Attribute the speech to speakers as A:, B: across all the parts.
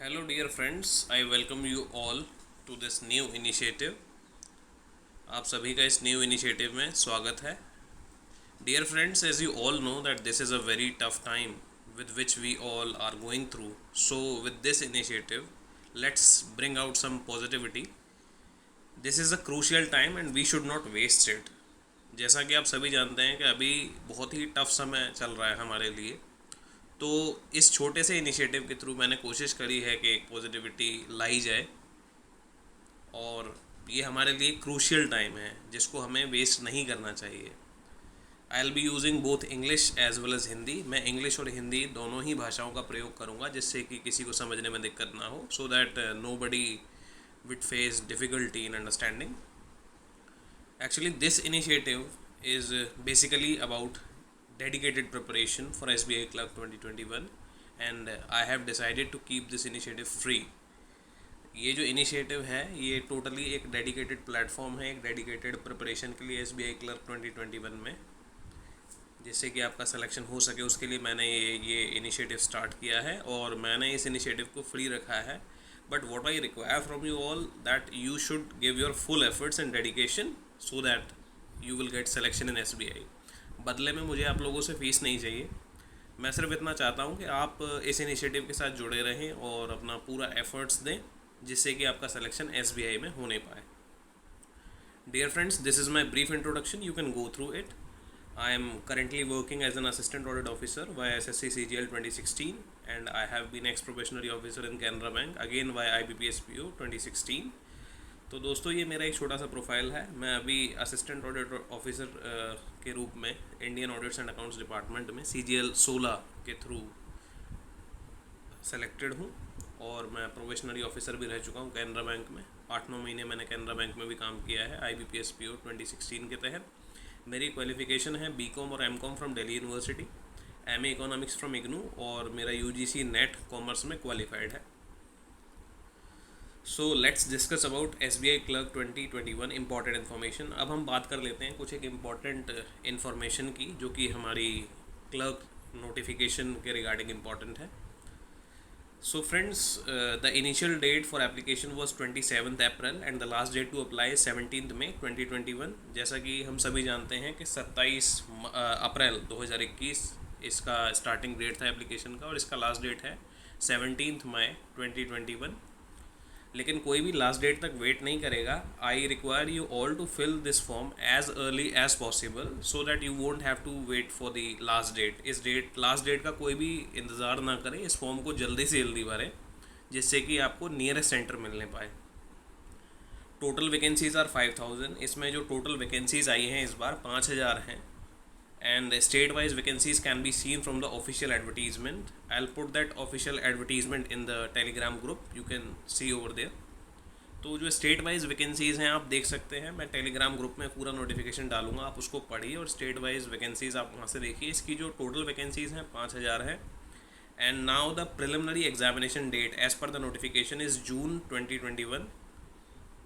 A: Hello, dear friends. I welcome you all to this new initiative. आप सभी का इस न्यू इनिशिएटिव में स्वागत है. Dear friends, as you all know that this is a very tough time with which we all are going through. So with this initiative, let's bring out some positivity. This is a crucial time and we should not waste it. जैसा कि आप सभी जानते हैं कि अभी बहुत ही tough समय चल रहा है हमारे लिए. तो इस छोटे से इनिशिएटिव के थ्रू मैंने कोशिश करी है कि एक पॉजिटिविटी लाई जाए और ये हमारे लिए क्रूशियल टाइम है जिसको हमें वेस्ट नहीं करना चाहिए. I will be using both English as well as Hindi. मैं इंग्लिश और हिंदी दोनों ही भाषाओं का प्रयोग करूँगा जिससे कि किसी को समझने में दिक्कत ना हो, so that nobody would face difficulty in understanding. Actually, this initiative is basically about dedicated preparation for SBI Clerk 2021 and I have decided to keep this initiative free. ये जो इनिशिएटिव है ये टोटली एक dedicated platform है, एक dedicated preparation के लिए SBI Clerk 2021 में, जिससे कि आपका सिलेक्शन हो सके उसके लिए मैंने ये इनिशिएटिव स्टार्ट किया है और मैंने इस इनिशिएटिव को फ्री रखा है. But what I require from you all that you should give your full efforts and dedication so that you will get selection in SBI. बदले में मुझे आप लोगों से फ़ीस नहीं चाहिए. मैं सिर्फ इतना चाहता हूँ कि आप इस इनिशिएटिव के साथ जुड़े रहें और अपना पूरा एफर्ट्स दें जिससे कि आपका सिलेक्शन SBI में होने पाए. Dear friends, this is my brief introduction. You can go through it. I am currently working as an assistant audit officer via SSC CGL 2016 and I have been ex-probationary officer in Canara Bank again via IBPSPO 2016. तो दोस्तों ये मेरा एक छोटा सा profile है. मैं अभी असिस्टेंट ऑडिट ऑफिसर के रूप में Indian audits and accounts department में CGL 16 के थ्रू सेलेक्टेड हूँ और मैं प्रोबेशनरी ऑफिसर भी रह चुका हूँ कैनरा बैंक में. 8-9 महीने मैंने कैनरा बैंक में भी काम किया है IBPSPO 2016 के तहत. मेरी क्वालिफ़िकेशन है BCom और MCom from Delhi university, MA economics from IGNOU और मेरा UGC नेट कॉमर्स में क्वालिफाइड है. सो let's discuss about SBI clerk 2021 important information. अब हम बात कर लेते हैं कुछ एक इम्पॉर्टेंट इन्फॉर्मेशन की जो कि हमारी क्लर्क नोटिफिकेशन के रिगार्डिंग इम्पॉर्टेंट है. So friends, the initial date for application was 27th April and the last date to apply is 17th May 2021. जैसा कि हम सभी जानते हैं कि 27 अप्रैल 2021 इसका स्टार्टिंग डेट था एप्लीकेशन का और इसका लास्ट डेट है 17th मई 2021. लेकिन कोई भी लास्ट डेट तक वेट नहीं करेगा. I require you all to fill this form as early as possible so that you won't have to wait for the last date. इस लास्ट डेट का कोई भी इंतज़ार ना करें. इस फॉर्म को जल्दी से जल्दी भरें जिससे कि आपको नियरेस्ट सेंटर मिलने पाए. Total vacancies are 5000. इसमें जो टोटल वैकेंसीज़ आई हैं इस बार 5000 हैं and state wise vacancies can be seen from the official advertisement. I'll put that official advertisement in the telegram group, you can see over there. तो जो state wise vacancies हैं आप देख सकते हैं. मैं टेलीग्राम ग्रुप में पूरा नोटिफिकेशन डालूंगा, आप उसको पढ़िए और स्टेट वाइज वैकेंसीज़ आप वहाँ से देखिए. इसकी जो टोटल वैकेंसीज़ हैं 5000 है. And now the preliminary examination date as per the notification is June 2021.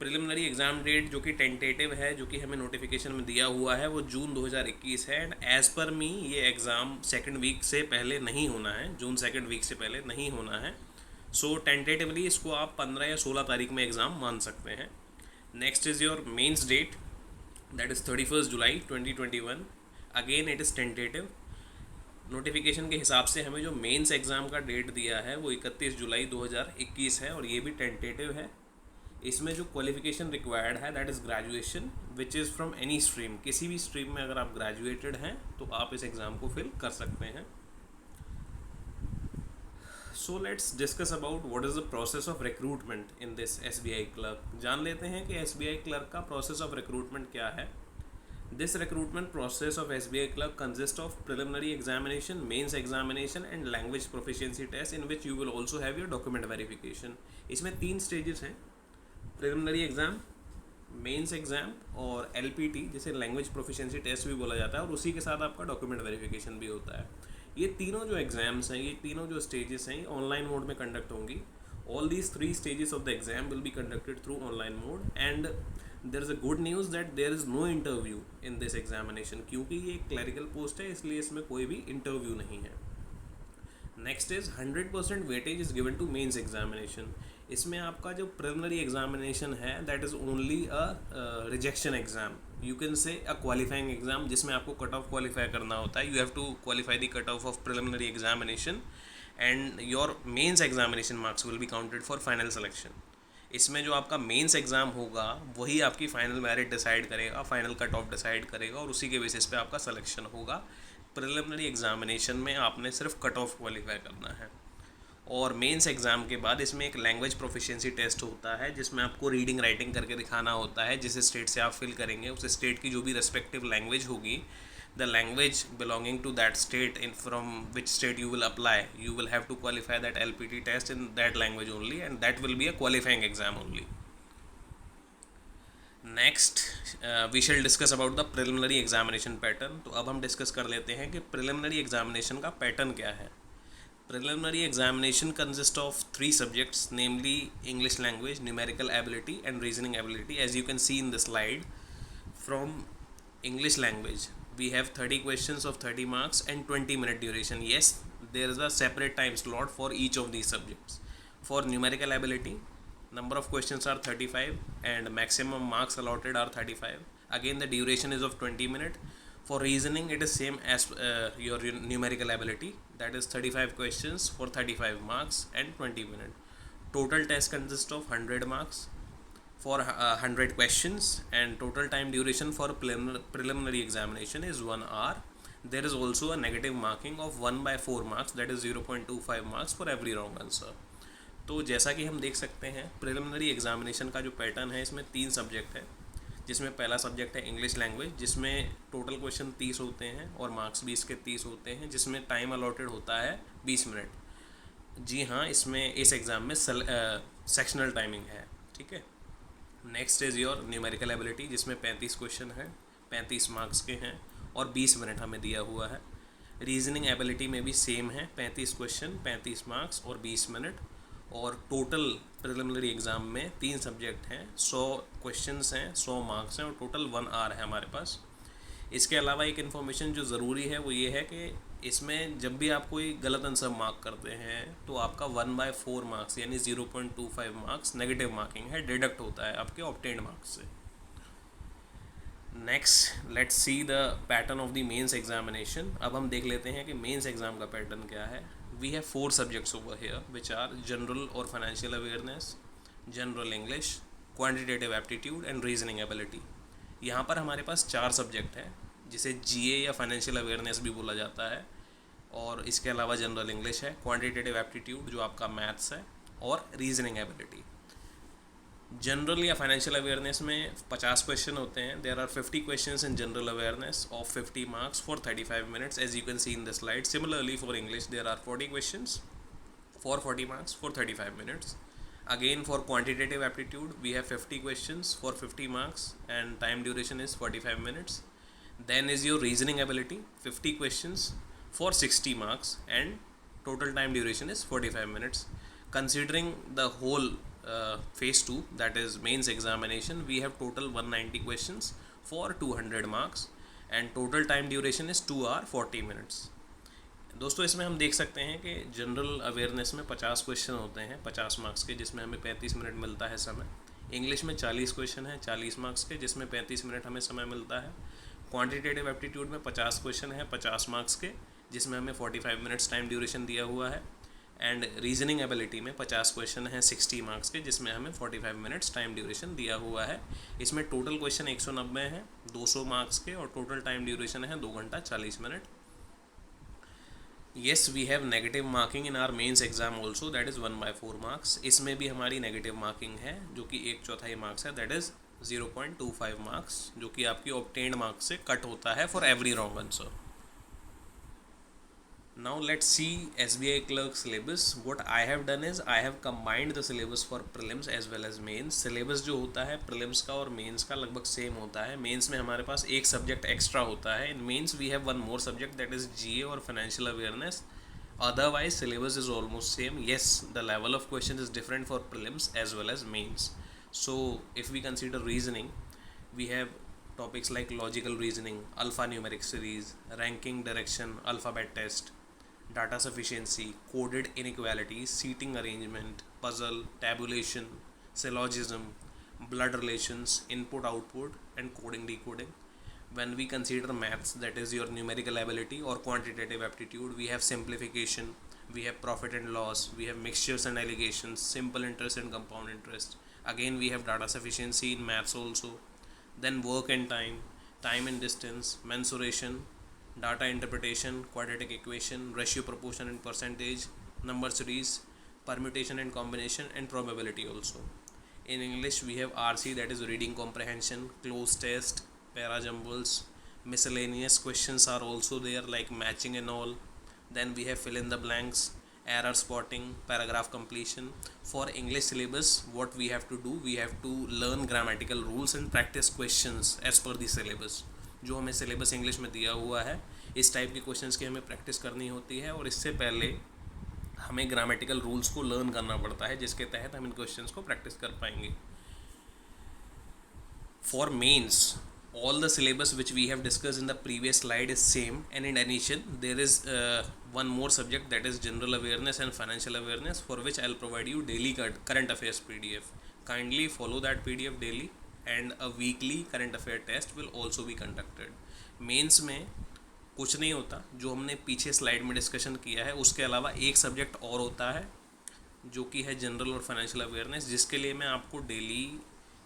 A: Preliminary exam date जो कि टेंटेटिव है, जो कि हमें नोटिफिकेशन में दिया हुआ है, वो जून 2021 है. एंड एज़ पर मी ये एग्ज़ाम सेकंड वीक से पहले नहीं होना है, जून सेकंड वीक से पहले नहीं होना है. सो टेंटेटिवली इसको आप 15 या 16 तारीख में एग्ज़ाम मान सकते हैं. Next is your mains date, that is 31 July 2021. Again it is tentative. Notification के हिसाब से हमें जो मेंस एग्ज़ाम का डेट दिया है वो 31 जुलाई 2021 है और ये भी टेंटेटिव है. इसमें जो क्वालिफिकेशन रिक्वायर्ड है that is graduation which is from any stream. किसी भी स्ट्रीम में अगर आप ग्रेजुएटेड हैं तो आप इस एग्ज़ाम को फिल कर सकते हैं. So let's discuss about what is the process of recruitment in this SBI clerk. जान लेते हैं कि SBI क्लर्क का प्रोसेस ऑफ रिक्रूटमेंट क्या है. This recruitment process of SBI clerk consist of preliminary examination, mains examination and language proficiency test in which you will also have your document verification. इसमें 3 stages हैं, preliminary exam, mains exam और LPT जिसे language proficiency test भी बोला जाता है और उसी के साथ आपका डॉक्यूमेंट वेरिफिकेशन भी होता है. ये तीनों जो एग्ज़ाम्स हैं, ये तीनों जो स्टेजेस हैं, ऑनलाइन मोड में कंडक्ट होंगी. All these 3 stages of the exam will be conducted through online mode and there is a good news that there is no interview in this examination. क्योंकि ये एक क्लरिकल पोस्ट है इसलिए इसमें कोई भी इंटरव्यू नहीं है. Next is 100% weightage is given to mains examination. इसमें आपका जो प्रिलिमिनरी एग्जामिनेशन है that is only a rejection exam, you can say a qualifying exam, जिसमें आपको कट ऑफ क्वालिफाई करना होता है। You have to qualify the cut off preliminary examination and your mains examination marks will be counted for final selection. इसमें जो आपका mains exam होगा वही आपकी फाइनल मेरिट डिसाइड करेगा, फाइनल कट ऑफ डिसाइड करेगा और उसी के बेसिस पे आपका सिलेक्शन होगा। प्रिलिमिनरी एग्जामिनेशन में आपने सिर्फ कट ऑफ क्वालिफाई करना है। और मेंस एग्ज़ाम के बाद इसमें एक लैंग्वेज प्रोफिशिएंसी टेस्ट होता है, जिसमें आपको रीडिंग राइटिंग करके दिखाना होता है। जिस स्टेट से आप फिल करेंगे उस स्टेट की जो भी रेस्पेक्टिव लैंग्वेज होगी, the language belonging to that state, in from which state you will apply, you will have to qualify that LPT test in that language only, and that will be a qualifying exam only. Next we shall discuss about the preliminary examination pattern। तो अब हम discuss कर लेते हैं कि preliminary examination का pattern क्या है। Preliminary examination consists of 3 subjects, namely English language, numerical ability and reasoning ability. As you can see in the slide, from English language we have 30 questions of 30 marks and 20-minute duration. Yes, there is a separate time slot for each of these subjects. For numerical ability, number of questions are 35 and maximum marks allotted are 35. Again, the duration is of 20 minutes. For reasoning, it is same as your numerical ability, that is 35 questions for 35 marks and 20 minutes. Total test consists of 100 marks for 100 questions, and total time duration for preliminary examination is 1 hour. There is also a negative marking of 1/4 marks, that is 0.25 marks for every wrong answer. तो जैसा कि हम देख सकते हैं preliminary examination का जो pattern है, इसमें 3 सब्जेक्ट है, जिसमें पहला सब्जेक्ट है इंग्लिश लैंग्वेज, जिसमें टोटल क्वेश्चन 30 होते हैं और मार्क्स भी इसके 30 होते हैं, जिसमें टाइम अलॉटेड होता है 20 मिनट। जी हाँ, इसमें इस एग्ज़ाम में सेक्शनल टाइमिंग है, ठीक है। Next is your numerical ability, जिसमें 35 क्वेश्चन हैं, 35 मार्क्स के हैं और 20 मिनट हमें दिया हुआ है। रीजनिंग एबिलिटी में भी सेम है, 35 क्वेश्चन, 35 मार्क्स और 20 मिनट। और टोटल प्रिलिमिनरी एग्ज़ाम में 3 सब्जेक्ट हैं, 100 क्वेश्चंस हैं, 100 मार्क्स हैं और टोटल 1 आवर है हमारे पास। इसके अलावा एक इन्फॉर्मेशन जो ज़रूरी है वो ये है कि इसमें जब भी आप कोई गलत आंसर मार्क करते हैं तो आपका 1/4 मार्क्स यानी 0.25 मार्क्स नेगेटिव मार्किंग है, डिडक्ट होता है आपके ऑब्टेन्ड मार्क्स से। Next let's see the pattern of the mains examination. अब हम देख लेते हैं कि मेंस एग्ज़ाम का पैटर्न क्या है। We have 4 subjects over here which are general और financial awareness, general English, quantitative aptitude and reasoning ability. यहाँ पर हमारे पास 4 सब्जेक्ट हैं, जिसे जीए या फाइनेंशियल अवेयरनेस भी बोला जाता है, और इसके अलावा जनरल इंग्लिश है, क्वांटिटेटिव एप्टीट्यूड जो आपका मैथ्स है, और रीजनिंग एबिलिटी। जनरल या फाइनेंशियल अवेयरनेस में 50 क्वेश्चन होते हैं। There are 50 questions in general awareness of 50 marks for 35 minutes, as you can see in the slide. Similarly for English there are 40 questions for 40 marks for 35 minutes. Again, for quantitative aptitude we have 50 questions for 50 marks and time duration is 45 minutes. Then is your reasoning ability, 50 questions for 60 marks and total time duration is 45 minutes. Considering the whole phase 2, that is mains examination, we have total 190 questions for 200 marks and total time duration is 2 hour 40 minutes. दोस्तों, इसमें हम देख सकते हैं कि general awareness में 50 question होते हैं 50 मार्क्स के, जिसमें हमें 35 मिनट मिलता है समय। इंग्लिश में 40 क्वेश्चन हैं 40 मार्क्स के, जिसमें 35 मिनट हमें समय मिलता है। क्वांटिटेटिव एप्टीट्यूड में 50 क्वेश्चन हैं 50 मार्क्स के, जिसमें हमें 45 मिनट्स टाइम ड्यूरेशन दिया हुआ है। एंड रीजनिंग एबिलिटी में 50 क्वेश्चन हैं 60 मार्क्स के, जिसमें हमें 45 मिनट्स टाइम ड्यूरेशन दिया हुआ है। इसमें टोटल क्वेश्चन 190 हैं 200 मार्क्स के, और टोटल टाइम ड्यूरेशन है 2 घंटा 40 minute. Yes, we have negative marking in our mains exam also, that is 1/4 marks. इसमें भी हमारी नेगेटिव मार्किंग है जो कि 1/4 मार्क्स है, दैट इज़ 0.25 मार्क्स, जो कि आपकी ऑब्टेन्ड मार्क्स से कट होता है for every wrong answer. Now let's see SBI clerk syllabus. What I have done is I have combined the syllabus for prelims as well as mains. syllabus जो होता है prelims का और mains का लगभग सेम होता है। mains में हमारे पास एक सब्जेक्ट एक्स्ट्रा होता है। in mains we have one more subject, that is GA और financial awareness. Otherwise syllabus is almost same. Yes, the level of question is different for prelims as well as mains. So if we consider reasoning, we have topics like logical reasoning, alphanumeric series, ranking direction, alphabet test, data sufficiency, coded inequalities, seating arrangement, puzzle, tabulation, syllogism, blood relations, input output, and coding decoding. When we consider maths, that is your numerical ability or quantitative aptitude, we have simplification, we have profit and loss, we have mixtures and allegations, simple interest and compound interest. Again, we have data sufficiency in maths also. Then work and time, time and distance, mensuration, data interpretation, quadratic equation, ratio, proportion and percentage, number series, permutation and combination, and probability also. In English, we have RC, that is reading comprehension, cloze test, para jumbles, miscellaneous questions are also there like matching and all. Then we have fill in the blanks, error spotting, paragraph completion. For English syllabus, what we have to do, we have to learn grammatical rules and practice questions as per the syllabus. जो हमें syllabus English में दिया हुआ है, इस type के questions की हमें प्रैक्टिस करनी होती है, और इससे पहले हमें ग्रामेटिकल रूल्स को लर्न करना पड़ता है, जिसके तहत हम इन क्वेश्चंस को प्रैक्टिस कर पाएंगे. For mains, all the syllabus which we have discussed in the previous slide is same, and in addition there is one more subject, that is general awareness and financial awareness, for which I'll provide you daily current affairs PDF. Kindly follow that PDF daily, and a weekly current affair test will also be conducted. Mains में कुछ नहीं होता, जो हमने पीछे slide में discussion किया है उसके अलावा एक सब्जेक्ट और होता है जो कि है जनरल और फाइनेंशियल अवेयरनेस, जिसके लिए मैं आपको डेली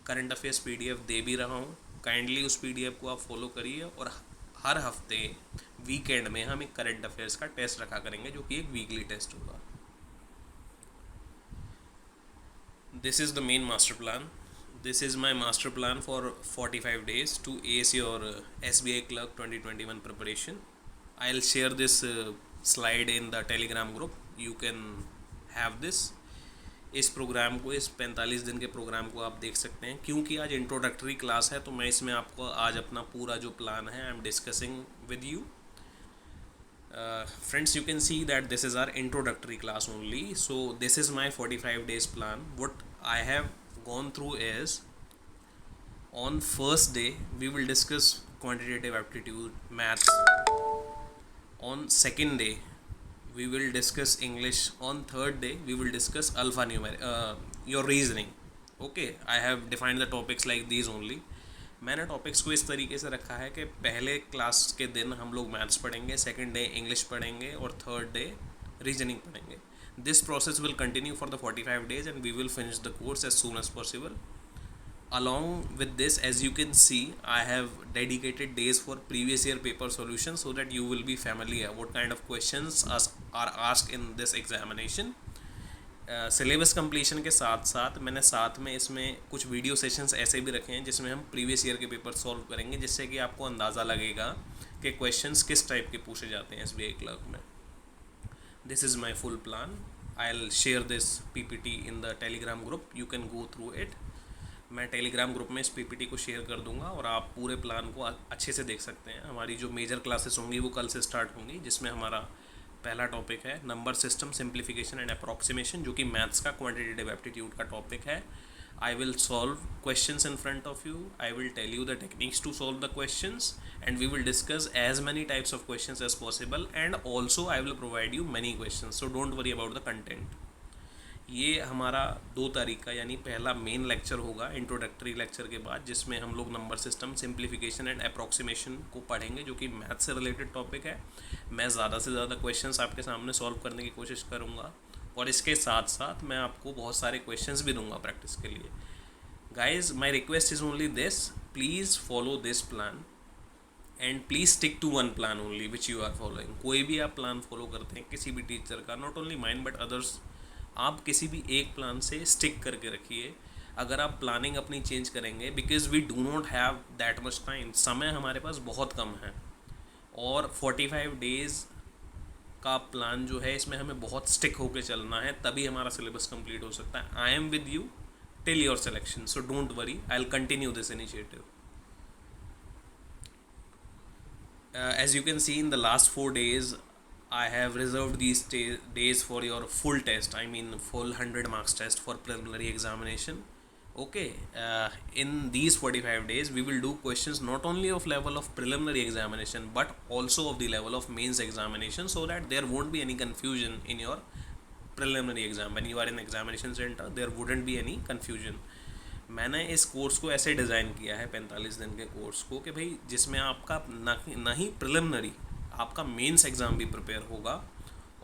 A: करंट अफेयर्स PDF दे भी रहा हूँ. काइंडली उस PDF को आप फॉलो करिए, और हर हफ्ते वीकेंड में हम एक करंट अफेयर्स का टेस्ट रखा करेंगे जो कि एक वीकली टेस्ट होगा. This is the main master plan. This is my master plan for 45 days to ace your SBI Clerk 2021 preparation. I'll share this slide in the Telegram group. You can have this. इस programme को, इस 45 दिन के programme को आप देख सकते हैं. क्योंकि आज इंट्रोडक्टरी क्लास है तो मैं इसमें आपको आज अपना पूरा जो प्लान है I am discussing with you. Friends, you can see that this is our introductory class only. So this is my 45 days plan. What I have gone through is, on first day we will discuss quantitative aptitude, maths. On second day we will discuss English. On third day we will discuss your reasoning. Okay, I have defined the topics like these only. मैंने topics को इस तरीके से रखा है कि पहले class के दिन हम लोग मैथ्स पढ़ेंगे, सेकंड डे इंग्लिश पढ़ेंगे, और थर्ड डे रीजनिंग पढ़ेंगे. This process will continue for the 45 days and we will finish the course as soon as possible. Along with this, as you can see, I have dedicated days for previous year paper solutions so that you will be familiar what kind of questions are asked in this examination. Syllabus completion के साथ साथ मैंने साथ में इसमें कुछ video sessions ऐसे भी रखे हैं जिसमें हम प्रीवियस ईयर के पेपर सॉल्व करेंगे, जिससे कि आपको अंदाज़ा लगेगा कि क्वेश्चंस किस टाइप के पूछे जाते हैं SBI क्लर्क में. This is my full plan. I'll share this PPT in the Telegram group. You can go through it. मैं टेलीग्राम ग्रुप में इस PPT को शेयर कर दूंगा और आप पूरे प्लान को अच्छे से देख सकते हैं. हमारी जो मेजर क्लासेस होंगी वो कल से स्टार्ट होंगी, जिसमें हमारा पहला टॉपिक है number system simplification and approximation, जो कि मैथ्स का क्वांटिटेटिव एप्टीट्यूड का टॉपिक है. I will solve questions in front of you. I will tell you the techniques to solve the questions, and we will discuss as many types of questions as possible, and also I will provide you many questions, so don't worry about the content. ये हमारा 2 तारीख का यानी पहला main lecture होगा introductory lecture के बाद, जिसमें हम लोग number system simplification and approximation को पढ़ेंगे, जो कि मैथ से रिलेटेड टॉपिक है. मैं ज़्यादा से ज़्यादा क्वेश्चंस आपके सामने सॉल्व करने की कोशिश करूँगा, और इसके साथ साथ मैं आपको बहुत सारे क्वेश्चंस भी दूंगा प्रैक्टिस के लिए. Guys, my request is only this, please follow this plan and please stick to one plan only which you are following. कोई भी आप प्लान फॉलो करते हैं किसी भी टीचर का, not only mine but others, आप किसी भी एक प्लान से स्टिक करके रखिए. अगर आप प्लानिंग अपनी चेंज करेंगे, because we do not have that much time, समय हमारे पास बहुत कम है, और 45 डेज़ का प्लान जो है इसमें हमें बहुत स्टिक होकर चलना है, तभी हमारा सिलेबस कंप्लीट हो सकता है. I am with you till your selection, so don't worry, I will continue this initiative. As you can see, in the last 4 days I have reserved these days for your full test, I mean full 100 marks test for preliminary examination. Okay, in these 45 days, we will do questions not only of level of preliminary examination but also of the level of mains examination, so that there won't be any confusion in your preliminary exam. When you are in examination center, there wouldn't be any confusion. मैंने इस course को ऐसे design किया है 45 दिन के course को कि भाई जिसमें आपका ना ही प्रिलिमिनरी, आपका मेंस एग्ज़ाम भी प्रिपेयर होगा।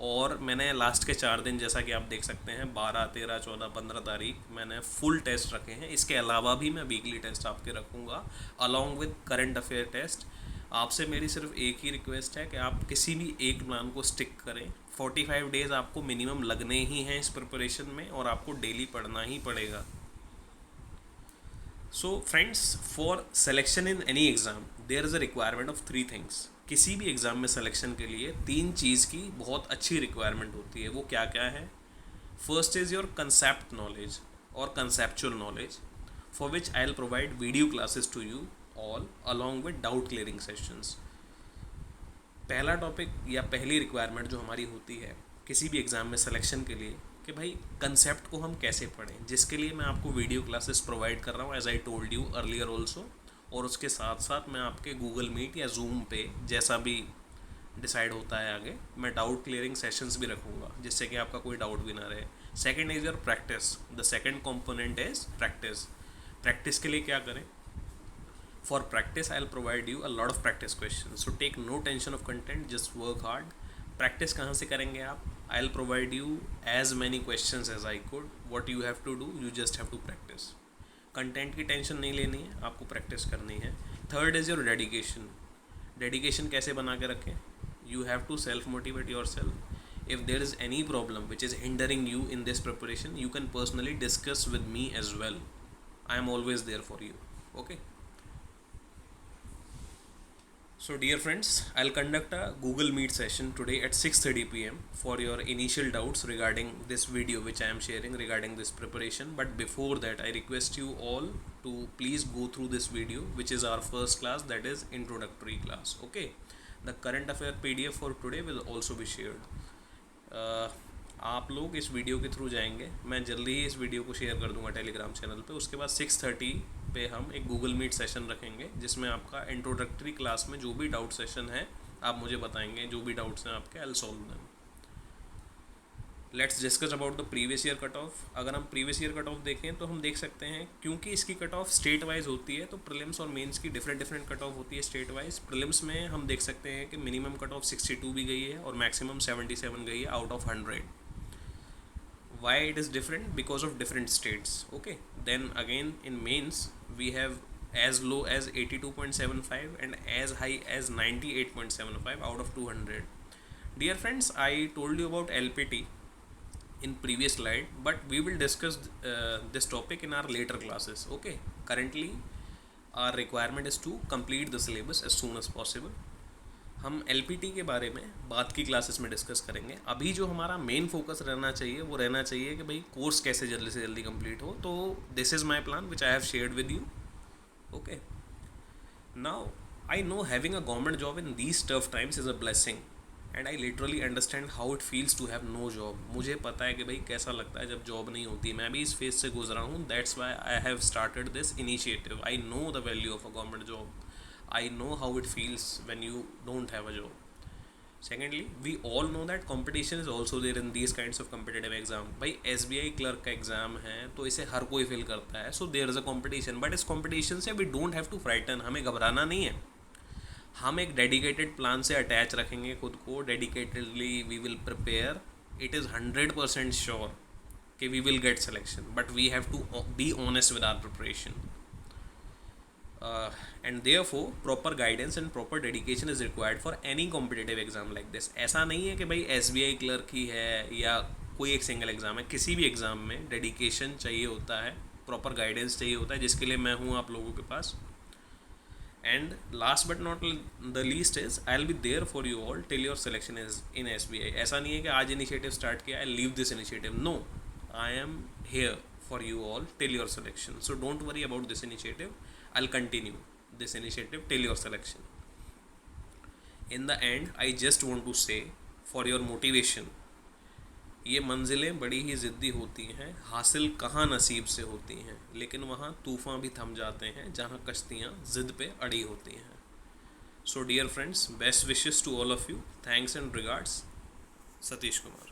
A: और मैंने लास्ट के 4 दिन, जैसा कि आप देख सकते हैं, 12, 13, 14, 15 तारीख मैंने फुल टेस्ट रखे हैं। इसके अलावा भी मैं वीकली टेस्ट आपके रखूँगा along with current affair test. आपसे मेरी सिर्फ एक ही रिक्वेस्ट है कि आप किसी भी एक प्लान को स्टिक करें। 45 डेज़ आपको मिनिमम लगने ही हैं इस प्रिपरेशन में, और आपको डेली पढ़ना ही पड़ेगा। So friends, for selection in any exam there is a requirement of 3 things. किसी भी एग्ज़ाम में सिलेक्शन के लिए 3 चीज़ की बहुत अच्छी रिक्वायरमेंट होती है। वो क्या क्या है? First is your concept knowledge और conceptual knowledge, for which I will provide video classes to you all along with doubt clearing sessions. पहला टॉपिक या पहली रिक्वायरमेंट जो हमारी होती है किसी भी एग्ज़ाम में सिलेक्शन के लिए, कि भाई कंसेप्ट को हम कैसे पढ़ें, जिसके लिए मैं आपको वीडियो क्लासेस प्रोवाइड कर रहा हूँ, as I told you earlier also. और उसके साथ साथ मैं आपके गूगल मीट या जूम पे, जैसा भी डिसाइड होता है आगे, मैं डाउट क्लियरिंग सेशंस भी रखूँगा, जिससे कि आपका कोई डाउट भी ना रहे। Second is your practice. The second component is practice. Practice के लिए क्या करें? For practice, I'll provide you a lot of practice questions. So take no tension of content, just work hard. Practice कहाँ से करेंगे आप? I'll provide you as many questions as I could. What you have to do, you just have to practice. Content की tension नहीं लेनी है, आपको practice करनी है। Third is your dedication. Dedication कैसे बना के रखें? You have to self motivate your self. If there is any problem which is hindering you in this preparation, you can personally discuss with me as well. I am always there for you. Okay? So dear friends, I'll conduct a Google Meet session today at 6:30 p.m. for your initial doubts regarding this video which I am sharing regarding this preparation. But before that, I request you all to please go through this video, which is our first class, that is introductory class. Okay, the current affair PDF for today will also be shared. आप लोग इस video के through जाएंगे, मैं जल्दी ही इस video को share कर दूंगा टेलीग्राम चैनल पे। उसके बाद 6:30 पे हम एक गूगल मीट सेशन रखेंगे, जिसमें आपका इंट्रोडक्टरी क्लास में जो भी डाउट सेशन है आप मुझे बताएंगे, जो भी डाउट्स हैं आपके, I will solve them. Let's discuss about the previous year cut off. अगर हम प्रीवियस ईयर कट ऑफ देखें तो हम देख सकते हैं, क्योंकि इसकी कट ऑफ स्टेट वाइज होती है, तो प्रीलिम्स और मेंस की डिफरेंट कट ऑफ होती है स्टेट वाइज। प्रीलिम्स में हम देख सकते हैं कि मिनिमम कट ऑफ 62 भी गई है और मैक्सिमम 77 गई है out of 100। Why it is different? Because of different states. Okay, then again in mains we have as low as 82.75 and as high as 98.75 out of 200. Dear friends, I told you about LPT in previous slide, but we will discuss this topic in our later classes. Okay, currently our requirement is to complete the syllabus as soon as possible. हम LPT के बारे में बाद की classes में discuss करेंगे। अभी जो हमारा मेन फोकस रहना चाहिए वो रहना चाहिए कि भाई कोर्स कैसे जल्दी से जल्दी कंप्लीट हो। तो this is my plan which I have shared with you. Okay, now I know having a government job in these tough times is a blessing and I literally understand how it feels to have no job. मुझे पता है कि भाई कैसा लगता है जब job नहीं होती। मैं भी इस फेज से गुजरा हूँ, that's why I have started this initiative. I know the value of a government job. I know how it feels when you don't have a job. Secondly, we all know that competition is also there in these kinds of competitive exam. भाई SBI clerk का exam है तो इसे हर कोई fill करता है, so there is a competition. But इस competition से we don't have to frighten, हमें घबराना नहीं है। हम एक डेडिकेटेड प्लान से अटैच रखेंगे खुद को, dedicatedly we will prepare. It is 100% sure कि we will get selection, but we have to be honest with our preparation. And therefore proper guidance and proper dedication is required for any competitive exam like this. ऐसा नहीं है कि भाई SBI clerk ही है या कोई एक सिंगल एग्ज़ाम है, किसी भी एग्ज़ाम में डेडिकेशन चाहिए होता है, प्रॉपर गाइडेंस चाहिए होता है, जिसके लिए मैं हूँ आप लोगों के पास। And last but not the least is I will be there for you all till your selection is in SBI. ऐसा नहीं है कि आज इनिशिएटिव स्टार्ट किया, I leave this initiative. No, I am here for you all till your selection. So don't worry about this initiative. I'll continue this initiative till your selection. In the end, I just want to say, for your motivation, ये मंजिलें बड़ी ही ज़िद्दी होती हैं, हासिल कहाँ नसीब से होती हैं, लेकिन वहाँ तूफ़ान भी थम जाते हैं जहाँ कश्तियाँ ज़िद पे अड़ी होती हैं। So dear friends, best wishes to all of you. Thanks and regards, Satish Kumar.